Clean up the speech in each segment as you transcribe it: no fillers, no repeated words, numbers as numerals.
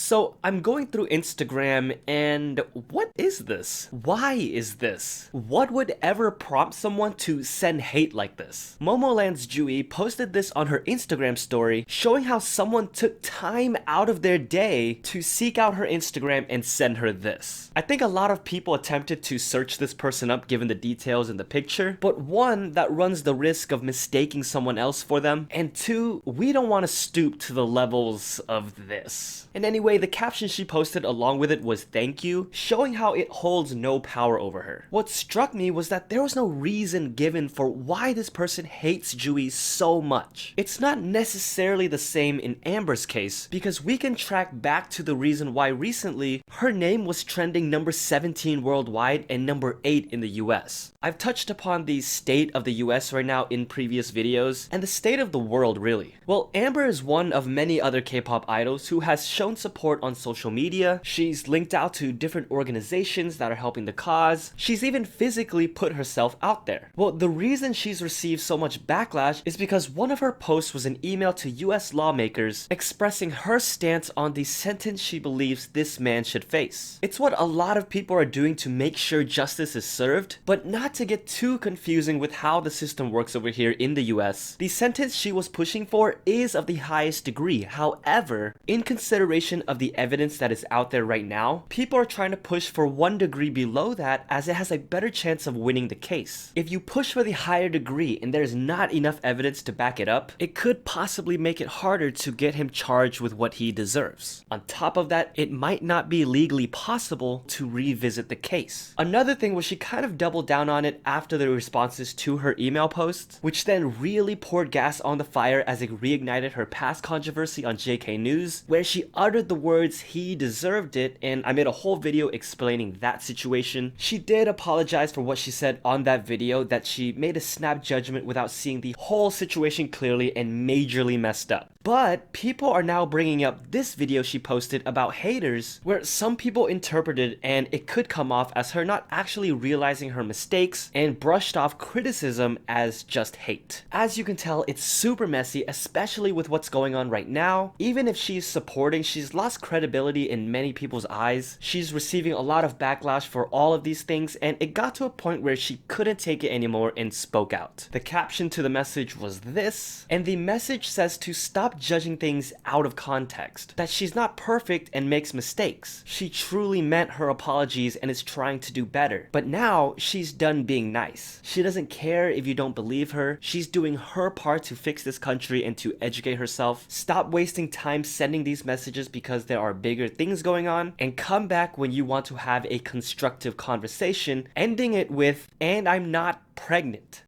So I'm going through Instagram and what is this? Why is this? What would ever prompt someone to send hate like this? Momoland's Junkee posted this on her Instagram story showing how someone took time out of their day to seek out her Instagram and send her this. I think a lot of people attempted to search this person up given the details in the picture, but one, that runs the risk of mistaking someone else for them, and two, we don't want to stoop to the levels of this. And anyway, the caption she posted along with it was "thank you," showing how it holds no power over her. What struck me was that there was no reason given for why this person hates Junkee so much. It's not necessarily the same in Amber's case, because we can track back to the reason why recently her name was trending number 17 worldwide and number 8 in the US. I've touched upon the state of the US right now in previous videos, and the state of the world really. Well, Amber is one of many other K-pop idols who has shown support on social media. She's linked out to different organizations that are helping the cause. She's even physically put herself out there. Well, the reason she's received so much backlash is because one of her posts was an email to US lawmakers expressing her stance on the sentence she believes this man should face. It's what a lot of people are doing to make sure justice is served, but not to get too confusing with how the system works over here in the US. The sentence she was pushing for is of the highest degree. However, in consideration of the evidence that is out there right now, people are trying to push for 1 degree below that as it has a better chance of winning the case. If you push for the higher degree and there's not enough evidence to back it up, it could possibly make it harder to get him charged with what he deserves. On top of that, it might not be legally possible to revisit the case. Another thing was she kind of doubled down on it after the responses to her email posts, which then really poured gas on the fire as it reignited her past controversy on JK News, where she uttered the words "he deserved it," and I made a whole video explaining that situation. She did apologize for what she said on that video, that she made a snap judgment without seeing the whole situation clearly and majorly messed up. But people are now bringing up this video she posted about haters, where some people interpreted and it could come off as her not actually realizing her mistakes and brushed off criticism as just hate. As you can tell, it's super messy, especially with what's going on right now. Even if she's supporting, she's lost credibility in many people's eyes. She's receiving a lot of backlash for all of these things, and it got to a point where she couldn't take it anymore and spoke out. The caption to the message was this, and the message says to stop judging things out of context, that she's not perfect and makes mistakes. She truly meant her apologies and is trying to do better, but now she's done being nice. She doesn't care if you don't believe her. She's doing her part to fix this country and to educate herself. Stop wasting time sending these messages because there are bigger things going on, and come back when you want to have a constructive conversation, ending it with "and I'm not pregnant."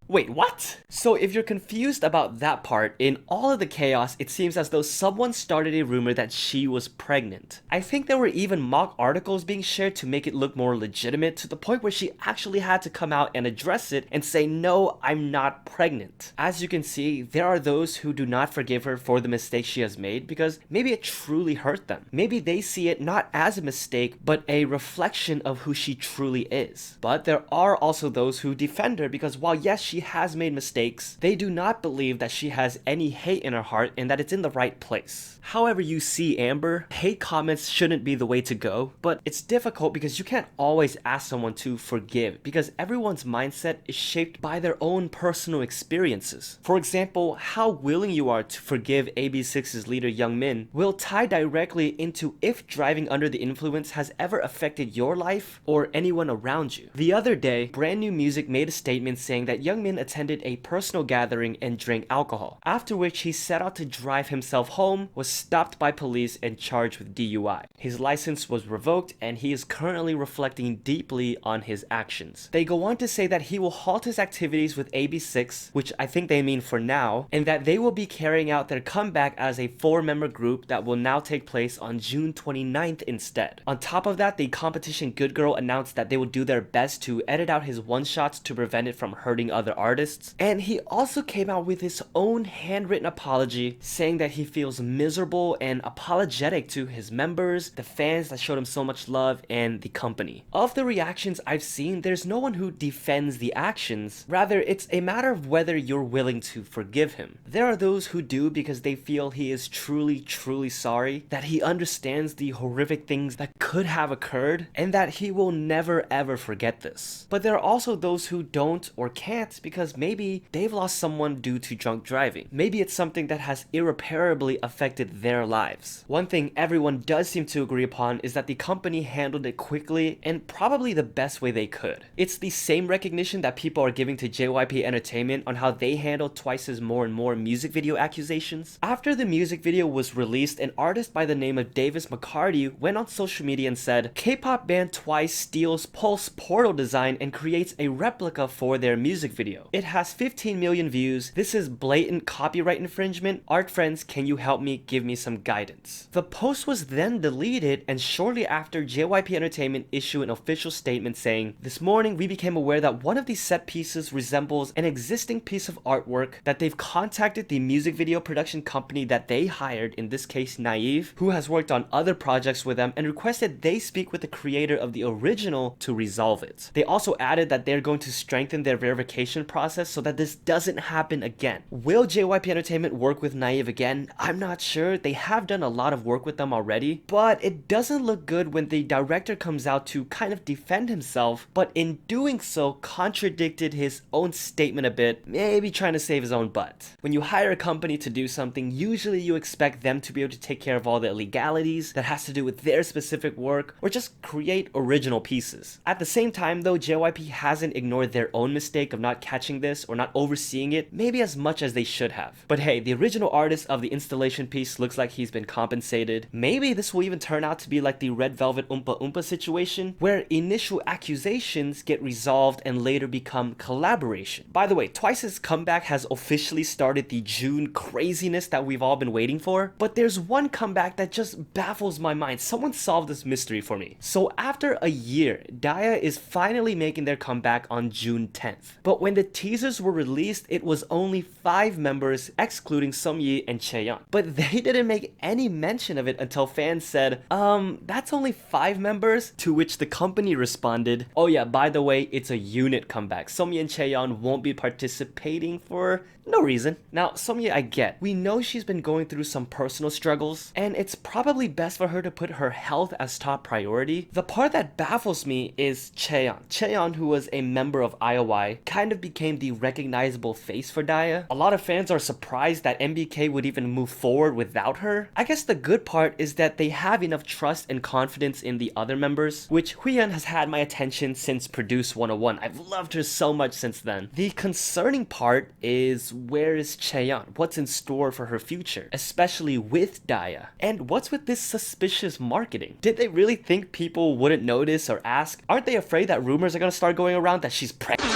Wait, what? So if you're confused about that part, in all of the chaos, it seems as though someone started a rumor that she was pregnant. I think there were even mock articles being shared to make it look more legitimate, to the point where she actually had to come out and address it and say, "No, I'm not pregnant." As you can see, there are those who do not forgive her for the mistake she has made because maybe it truly hurt them. Maybe they see it not as a mistake, but a reflection of who she truly is. But there are also those who defend her because while yes, she has made mistakes, they do not believe that she has any hate in her heart and that it's in the right place. However you see Amber, hate comments shouldn't be the way to go, but it's difficult because you can't always ask someone to forgive because everyone's mindset is shaped by their own personal experiences. For example, how willing you are to forgive AB6IX's leader Youngmin will tie directly into if driving under the influence has ever affected your life or anyone around you. The other day, Brand New Music made a statement saying that Youngmin attended a personal gathering and drank alcohol, after which he set out to drive himself home, was stopped by police and charged with DUI. His license was revoked and he is currently reflecting deeply on his actions. They go on to say that he will halt his activities with AB6IX, which I think they mean for now, and that they will be carrying out their comeback as a 4-member group that will now take place on June 29th instead. On top of that, the competition Good Girl announced that they will do their best to edit out his one-shots to prevent it from hurting other artists. And he also came out with his own handwritten apology, saying that he feels miserable and apologetic to his members, the fans that showed him so much love, and the company. Of the reactions I've seen, there's no one who defends the actions. Rather, it's a matter of whether you're willing to forgive him. There are those who do because they feel he is truly sorry, that he understands the horrific things that could have occurred, and that he will never ever forget this. But there are also those who don't or can't because maybe they've lost someone due to drunk driving. Maybe it's something that has irreparably affected their lives. One thing everyone does seem to agree upon is that the company handled it quickly and probably the best way they could. It's the same recognition that people are giving to JYP Entertainment on how they handled Twice's more and more music video accusations. After the music video was released, an artist by the name of Davis McCarty went on social media and said, K-pop band Twice steals Pulse portal design and creates a replica for their music video. It has 15 million views. This is blatant copyright infringement. Art friends, can you help me? Give me some guidance. The post was then deleted, and shortly after, JYP Entertainment issued an official statement saying, this morning we became aware that one of these set pieces resembles an existing piece of artwork, that they've contacted the music video production company that they hired, in this case Naive, who has worked on other projects with them, and requested they speak with the creator of the original to resolve it. They also added that they're going to strengthen their verification process so that this doesn't happen again. Will JYP Entertainment work with Naive again? I'm not sure. They have done a lot of work with them already, but it doesn't look good when the director comes out to kind of defend himself, but in doing so contradicted his own statement a bit, maybe trying to save his own butt. When you hire a company to do something, usually you expect them to be able to take care of all the illegalities that has to do with their specific work, or just create original pieces. At the same time though, JYP hasn't ignored their own mistake of not catching this or not overseeing it, maybe as much as they should have. But hey, the original artist of the installation piece looks like he's been compensated. Maybe this will even turn out to be like the Red Velvet Oompa Oompa situation, where initial accusations get resolved and later become collaboration. By the way, Twice's comeback has officially started the June craziness that we've all been waiting for, but there's one comeback that just baffles my mind. Someone solve this mystery for me. So after a year, Dia is finally making their comeback on June 10th. But when the teasers were released, it was only 5 members, excluding Seomyi and Chaeyeon. But they didn't make any mention of it until fans said, that's only 5 members? To which the company responded, oh yeah, by the way, it's a unit comeback. Seomyi and Chaeyeon won't be participating for no reason. Now, Seomyi I get. We know she's been going through some personal struggles, and it's probably best for her to put her health as top priority. The part that baffles me is Chaeyeon. Chaeyeon, who was a member of IOI, kind of became the recognizable face for Dia. A lot of fans are surprised that MBK would even move forward without her. I guess the good part is that they have enough trust and confidence in the other members, which Huyeon has had my attention since Produce 101. I've loved her so much since then. The concerning part is, where is Chaeyeon? What's in store for her future, especially with Dia? And what's with this suspicious marketing? Did they really think people wouldn't notice or ask? Aren't they afraid that rumors are gonna start going around that she's pregnant?